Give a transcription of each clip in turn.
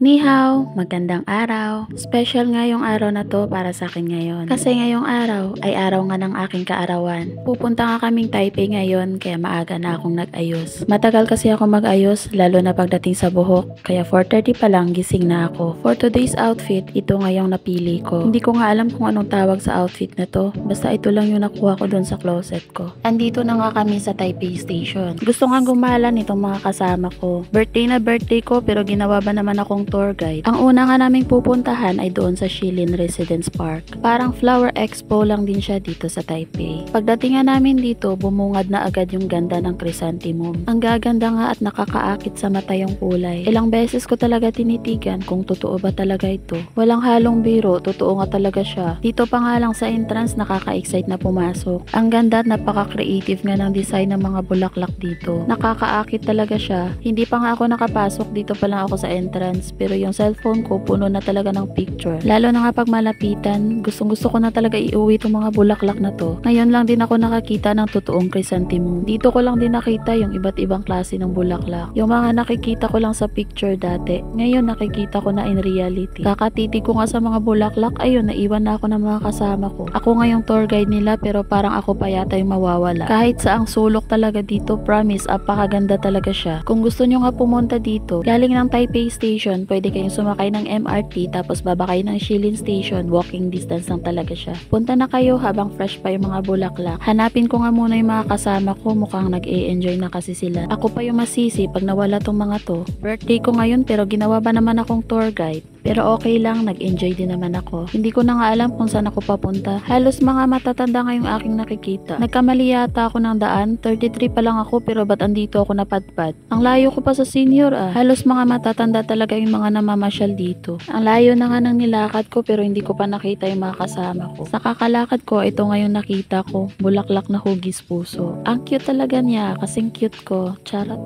Ni hao, magandang araw. Special nga yung araw na to para sa akin ngayon. Kasi ngayong araw ay araw nga ng aking kaarawan. Pupunta nga kaming Taipei ngayon kaya maaga na akong nag-ayos. Matagal kasi ako mag-ayos lalo na pagdating sa buhok. Kaya 4:30 pa lang gising na ako. For today's outfit, ito nga yung napili ko. Hindi ko nga alam kung anong tawag sa outfit na to. Basta ito lang yung nakuha ko dun sa closet ko. Andito na nga kami sa Taipei Station. Gusto nga gumala nitong mga kasama ko. Birthday na birthday ko pero ginawa ba naman akong tour guide. Ang una nga naming pupuntahan ay doon sa Shilin Residence Park. Parang flower expo lang din siya dito sa Taipei. Pagdating nga namin dito, bumungad na agad yung ganda ng chrysanthemum. Ang gaganda nga at nakakaakit sa mata yung kulay. Ilang beses ko talaga tinitigan kung totoo ba talaga ito. Walang halong biro, totoo nga talaga siya. Dito pa nga lang sa entrance nakaka-excite na pumasok. Ang ganda at napaka-creative nga ng design ng mga bulaklak dito. Nakakaakit talaga siya. Hindi pa nga ako nakapasok, dito pa lang ako sa entrance. Pero yung cellphone ko puno na talaga ng picture. Lalo na nga pag malapitan, gustong gusto ko na talaga iuwi itong mga bulaklak na to. Ngayon lang din ako nakakita ng totoong chrysanthemum. Dito ko lang din nakita yung iba't ibang klase ng bulaklak. Yung mga nakikita ko lang sa picture dati, ngayon nakikita ko na in reality. Kakatitig ko nga sa mga bulaklak, ayun, naiwan na ako ng mga kasama ko. Ako nga yung tour guide nila pero parang ako pa yata yung mawawala. Kahit sa ang sulok talaga dito, promise, apakaganda talaga siya. Kung gusto nyo nga pumunta dito, galing ng Taipei Station, pwede kayong sumakay ng MRT tapos babakay ng Shilin Station, walking distance lang talaga siya. Punta na kayo habang fresh pa yung mga bulaklak. Hanapin ko nga muna yung mga kasama ko, mukhang nag-e-enjoy na kasi sila. Ako pa yung masisi pag nawala tong mga to. Birthday ko ngayon pero ginawa ba naman akong tour guide? Pero okay lang, nag-enjoy din naman ako. Hindi ko na nga alam kung saan ako papunta. Halos mga matatanda nga yung aking nakikita. Nagkamali yata ako ng daan, 33 pa lang ako pero ba't andito ako napadpad? Ang layo ko pa sa senior ah. Halos mga matatanda talaga yung mga namamasyal dito. Ang layo na nga ng nilakad ko pero hindi ko pa nakita yung mga kasama ko. Sa kakalakad ko, ito nga yung nakita ko. Bulaklak na hugis puso. Ang cute talaga niya, kasing cute ko. Charot.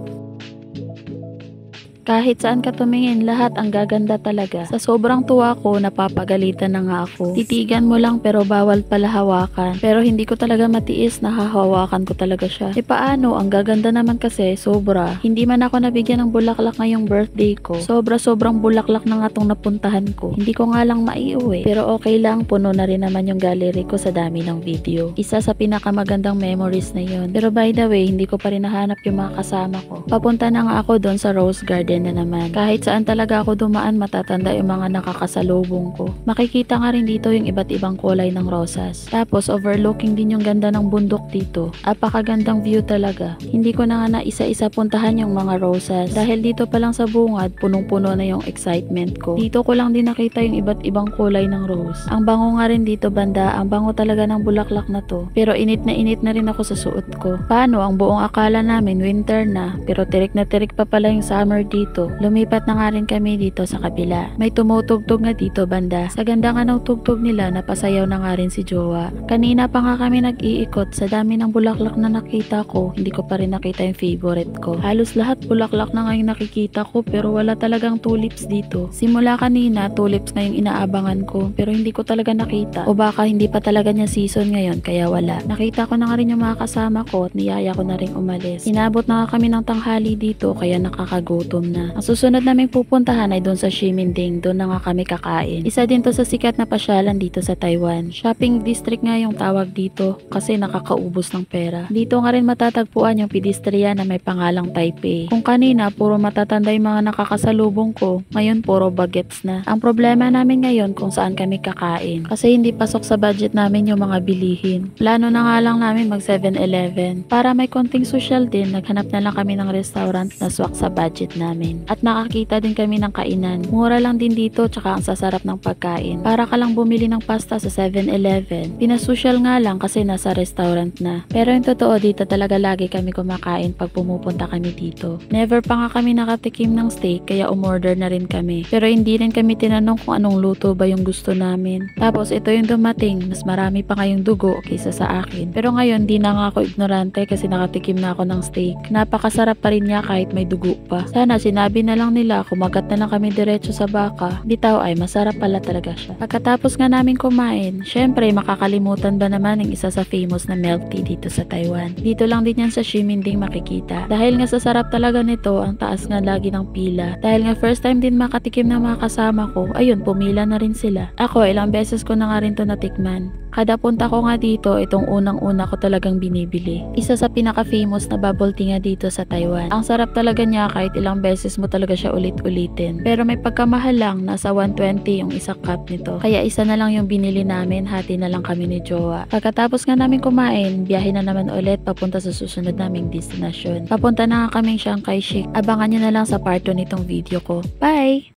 Kahit saan ka tumingin, lahat ang gaganda talaga. Sa sobrang tuwa ko, napapagalitan na nga ako. Titigan mo lang pero bawal pala hawakan. Pero hindi ko talaga matiis na hahawakan ko talaga siya. E paano? Ang gaganda naman kasi, sobra. Hindi man ako nabigyan ng bulaklak ngayong birthday ko. Sobrang bulaklak na nga tong napuntahan ko. Hindi ko nga lang maiuwi. Pero okay lang, puno na rin naman yung gallery ko sa dami ng video. Isa sa pinakamagandang memories na yun. Pero by the way, hindi ko pa rin nahanap yung mga kasama ko. Papunta na nga ako doon sa Rose Garden na naman. Kahit saan talaga ako dumaan, matatanda yung mga nakakasalubong ko. Makikita nga rin dito yung iba't ibang kulay ng rosas. Tapos overlooking din yung ganda ng bundok dito. Apakagandang view talaga. Hindi ko na nga na isa-isa puntahan yung mga rosas. Dahil dito pa lang sa bungad, punong-puno na yung excitement ko. Dito ko lang din nakita yung iba't ibang kulay ng rose. Ang bango nga rin dito banda, ang bango talaga ng bulaklak na to. Pero init na rin ako sa suot ko. Paano? Ang buong akala namin winter na, pero tirik na tirik pa pala yung summer dito. Lumipat na nga rin kami dito sa kabila. May tumutugtog nga dito banda. Sa ganda nga ng tugtog nila, napasayaw na nga rin si Jowa. Kanina pa nga kami nag-iikot. Sa dami ng bulaklak na nakita ko, hindi ko pa rin nakita yung favorite ko. Halos lahat bulaklak na nga yung nakikita ko pero wala talagang tulips dito. Simula kanina, tulips na yung inaabangan ko pero hindi ko talaga nakita. O baka hindi pa talaga niya season ngayon kaya wala. Nakita ko na nga rin yung mga kasama ko at niyaya ko na rin umalis. Inabot na nga kami ng tanghali dito kaya nakakagutom na. Ang susunod naming pupuntahan ay doon sa Ximending. Doon na nga kami kakain. Isa din to sa sikat na pasyalan dito sa Taiwan. Shopping district nga yung tawag dito kasi nakakaubos ng pera. Dito nga rin matatagpuan yung pedestrian na may pangalang Taipei. Kung kanina puro matatanda yung mga nakakasalubong ko, ngayon puro bagets na. Ang problema namin ngayon kung saan kami kakain. Kasi hindi pasok sa budget namin yung mga bilihin. Plano na nga lang namin mag 7-Eleven. Para may konting social din, naghanap na lang kami ng restaurant na swak sa budget namin. At nakakita din kami ng kainan. Mura lang din dito tsaka ang sasarap ng pagkain. Para ka lang bumili ng pasta sa 7-Eleven. Pinasosyal nga lang kasi nasa restaurant na. Pero yung totoo dito talaga lagi kami kumakain pag pumupunta kami dito. Never pa nga kami nakatikim ng steak kaya umorder na rin kami. Pero hindi rin kami tinanong kung anong luto ba yung gusto namin. Tapos ito yung dumating, mas marami pa ngayong dugo kaysa sa akin. Pero ngayon di na nga ako ignorante kasi nakatikim na ako ng steak. Napakasarap pa rin niya kahit may dugo pa. Sana sinabi na lang nila kumagat na lang kami diretso sa baka. Bitaw ay masarap pala talaga siya. Pagkatapos nga namin kumain, syempre makakalimutan ba naman ang isa sa famous na milk tea dito sa Taiwan. Dito lang din yan sa Ximending makikita. Dahil nga sa sarap talaga nito, ang taas nga lagi ng pila. Dahil nga first time din makatikim ng mga kasama ko, ayun pumila na rin sila. Ako ilang beses ko na nga rin to natikman. Kada punta ko nga dito, itong unang-una ko talagang binibili. Isa sa pinaka-famous na bubble tea nga dito sa Taiwan. Ang sarap talaga niya kahit ilang beses mo talaga siya ulit-ulitin. Pero may pagkamahal lang, nasa 120 yung isang cup nito. Kaya isa na lang yung binili namin, hati na lang kami ni Jowa. Pagkatapos nga namin kumain, biyahe na naman ulit papunta sa susunod naming destinasyon. Papunta na nga kaming Chiang Kai-shek. Abangan nyo na lang sa part 2 nitong video ko. Bye!